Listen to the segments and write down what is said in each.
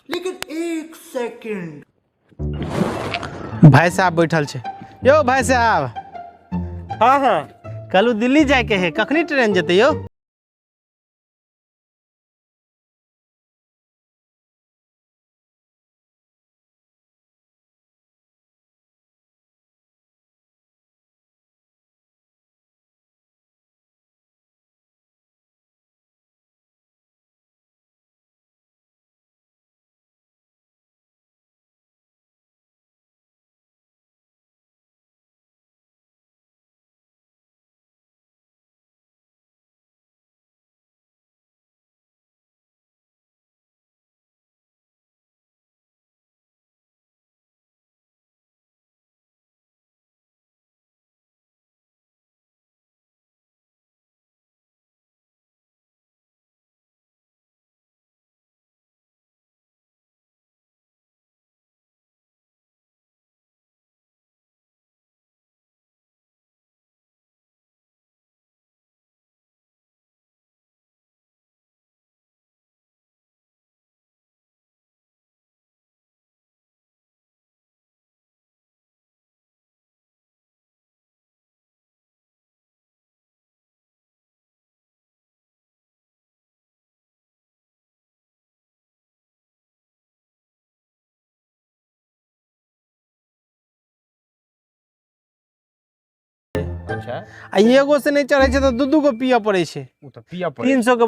लेकिन एक सेकंड। भाई साहब बैठल छे। यो भाई साहब, हाँ हाँ कल दिल्ली जाए के है, कखनी ट्रेन जते यो? अच्छा आ एगो से नहीं चढ़े छे तो दू गो पिया पड़े छे। वो तो पिया पड़े 300 के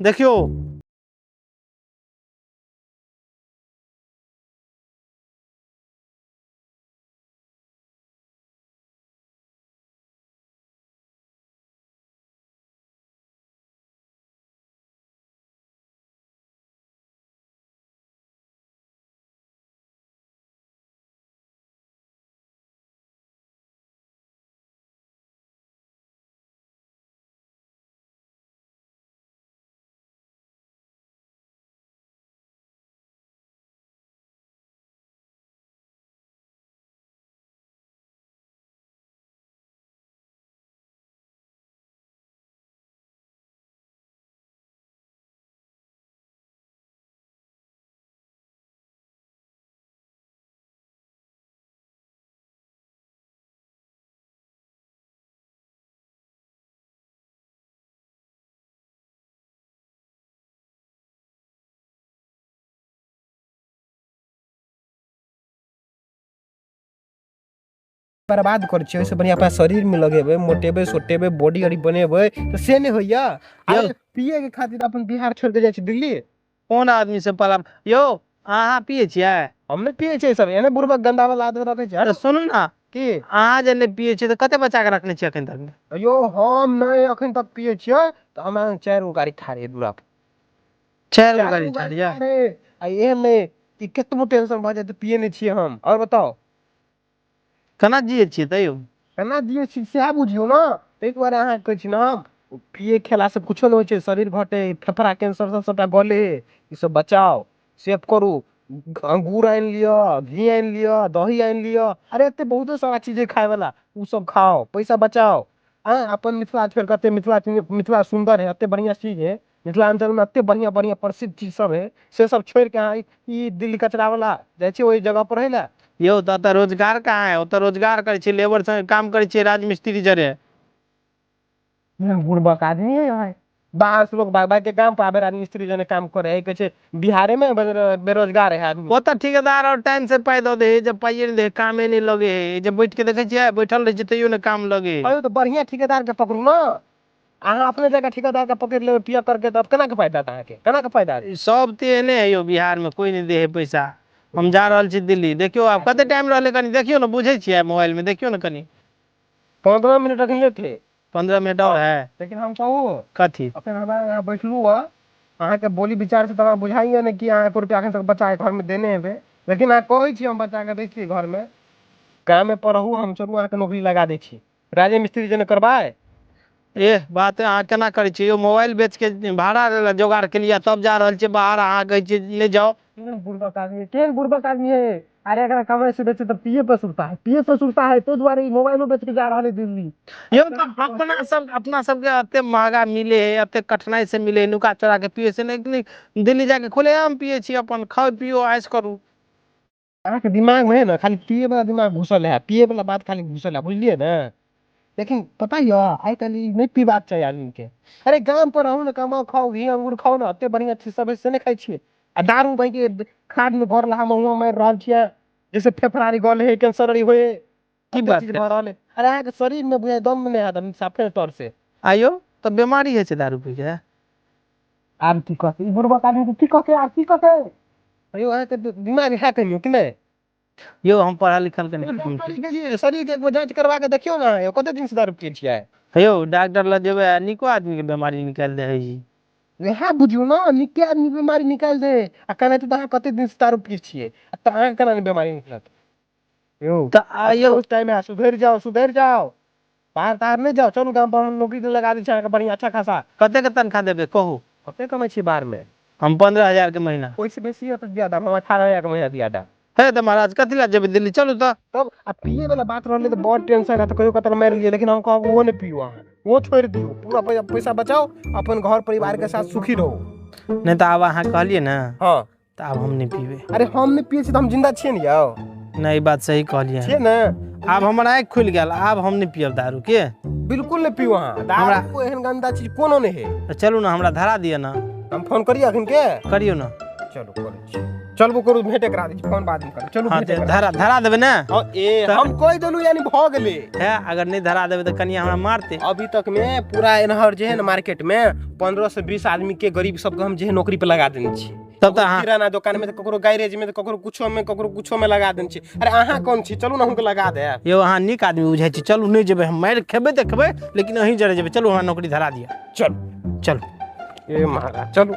देखियो। बर्बाद कर छे ओसे बढ़िया अपना शरीर में लगेबे, मोटेबे सोटेबे, बॉडी अड़ी बनेबे तो से नहीं होइया। यो। अरे पिए के खातिर अपन बिहार छोड़ के जाय छी दिल्ली। कौन आदमी से पला यो? अहाँ पिए छियै? हम नहीं पिए छे सब, एने बुढ़बा गंदा वाला आदत रहते तो छे। सुनू ना, की अहाँ जे नहीं पिए छियै तऽ कते बचा के रखने छियै अखन तक में? अयो हम नहीं अखन तक पिए छियै तो हम 4 गो गाड़ी ठाड़े दूरा पर 4 गो गाड़ी ठाड़िया। आ ये में कि केतनो टेंशन भ जाए तो पिए नहीं छियै हम। और बताओ केना जिये छियै तैयो? केना दिए छी सएह बुझियौ ना। ताहि दुआरे अहाँ कहै छी ना पिए खेला से कुछो नहीं होइ छै, शरीर घटे, फेफड़ा कैंसर सब सबटा गले। ई सब बचाओ, सेव करू। अंगूर आइन लियो, घी आइन लियो, दही आइन लियो, अरे एते बहुते सारा चीज खाए वाला, उ सब खाओ, पैसा बचाओ। अपन मिथिला छोड़ के एते मिथिला सुंदर है, एते बढ़िया चीज है मिथिलांचल में, एते बढ़िया बढ़िया प्रसिद्ध चीज सब है, से सब छोड़ के अहाँ ई दिल्ली कचरा वाला जाइ छी ओई जगह पर रहे ला। यो तऽ एतऽ रोजगार कहाँ है? ओतऽ रोजगार करे छियै, लेबर संगे काम करे छियै, राजमिस्त्री जरे। बुड़बक आदमी है यहाँ बाहर से लोग बाग के काम पावे राजमिस्त्री जने काम करे है, कहै छै बिहारे में बेरोजगार है आदमी। ओतऽ ठेकेदार और टाइम से पाई दऽ दे है, जब पाइये नहीं दे है, कामे नहीं लगे है। जब बैठ के देखे छियै बैठल रहे छै तैयो ने काम लगे है। अयो तो बढ़िया ठेकेदार के पकड़ू ना। अहाँ अपने जगह ठेकेदार के पकड़ लेबै पिया करके, तब केना के फायदा अहाँ के? केना के फायदा? सब ते एने है यो बिहार में, कोई नहीं दे है पैसा। हम जा रहल छी दिल्ली, देखियो आब कते टाइम रहले कनी देखियो ना, बुझे छियै मोबाइल में, देखियो ना कनी 15 मिनट अखन थे 15 मिनट और है। लेकिन हम कहू कथी? अपन हमारे यहाँ बैठलू है, अहाँ के बोली विचार से तो बुझाइए ने कि अहाँ 1 रुपया अखन तक बचा के घर में देने हेबे। लेकिन अहाँ कहै छी हम बचा के दै छी घर में, काम में पढ़ू, हम चलू अहाँ के नौकरी लगा दै छी, राजे मिस्त्री जने करबाए। ए बात अहाँ केना करे छियै यो? मोबाइल बेच के भाड़ा ले जोगाड़ के लिया, तब जा रहल छियै बाहर, अहाँ कहै छियै ले जाओ। बुड़बक आदमी, केहन बुड़बक आदमी है? अरे अगर कमाई से बेचे तो पिए पे सुलता है, पिए पे सुलता है, तो द्वारा मोबाइलो बेच के जा रहा है दिल्ली। यो तो अपना सब के अते महंगा मिले है, अते कठिनाई से मिले है, नुका चोरा के पिए से नहीं, दिल्ली जाके खुलेआम पिए छी, अपन खाओ पियो ऐश करू। अहाँ के दिमाग में है ना खाली पिए वाला दिमाग घुसल है, पिए वाला बात खाली घुसल है, बुझलिए ना। लेकिन पता है आई कल नहीं पीबाक चाहिए आदमी के। अरे गांव पर रहू ना, कमाओ खाओ, घी अंगूर खाओ ना, एते बढ़िया चीज सब से नहीं खाई छिए। आ दारू भाई के खाद में भर रहा महुआ मार रहल छिए, जैसे फेफड़ारी गले है, कैंसर होए, की बात चीज भर रहल है। अरे अहाँ के शरीर में बुझाय दम नहीं आदमी साफे तौर से। आयो तो बीमारी है दारू पी के। आब की कहते बुढ़बक आदमी के की कहते आब की कहते? अयो अहाँ के बीमारी है कहियो कि नहीं? यो हम पढ़ा लिखल के नहीं। शरीर के एक बार जांच करवा के देखियो ना, यो कते दिन से दारू पिए छिए? यो डॉक्टर लग जेबे, निको आदमी के बीमारी निकाल दे है जी। वह बुझियो ना, निके आदमी बीमारी निकाल दे। आ कहना तो अहाँ कते दिन से दारू पिए छिए, त अहाँ केना नहीं बीमारी निकलत? यो तो आयो उस टाइम में सुधर जाओ, सुधर जाओ, बाहर तार नहीं जाओ, चलो गांव पर हम नौकरी लगा दी अहाँ के बढ़िया अच्छा खासा। कते के तनखा देबे कहू? कते कमाई छी बाहर में? हम 15,000 के महीना। ओइसे बेसी है तो ज्यादा, हम 18,000 के महीना ज्यादा। है तो महाराज कथी ला जेबे दिल्ली, चलू तो। तब आ पिए वाला बात रहले तो बहुत टेंशन है, तो कहियो कतर मार लिए। लेकिन हम कहब वो नहीं पियो, अहाँ वो छोड़ दियो, पूरा पैसा बचाओ, अपन घर परिवार के साथ सुखी रहो। नहीं तो अब अहाँ कहलिए ना, हाँ तो अब हम नहीं पीबे। अरे हम नहीं पिए छी तो हम जिंदा छिए नहीं आओ? नहीं बात सही कहलिए छिए ना। अब हमर आँख खुल गेल, अब हम नहीं पियब दारू के। बिल्कुल नहीं पियो अहाँ, दारू एहन गंदा चीज कोनो नहीं है। तो चलू ना, हमरा धरा दिया ना। हम फोन करिए अखन के? करियो ना। चलो करै छी, चलबो करू, भेंटे करा दै छी, फोन बाद में कर। चलू हाँ भेंटे तो करा। धरा देबे ना। हम कोई देलू यानी भ गेले है, अगर नहीं धरा देबे तो कनिया हमरा मारते। अभी तक में पूरा एनहर जे है ना मार्केट में 15 से 20 आदमी के गरीब सबके हम जे है नौकरी पे लगा देने छी। तब तो हाँ किराना दुकान में, तो ककरो गैरेज में, तो ककरो कुछो में लगा देने छी। अरे अहाँ कौन छी? चलू ना हमके लगा दे। यो अहाँ निक आदमी बुझाइ छी, चलू नहीं जेबे, हम मार खेबे तो खेबे, लेकिन अहीं जरे जेबे। चलू हमरा नौकरी धरा दिया। चलो चलू। ए महाराज चलू।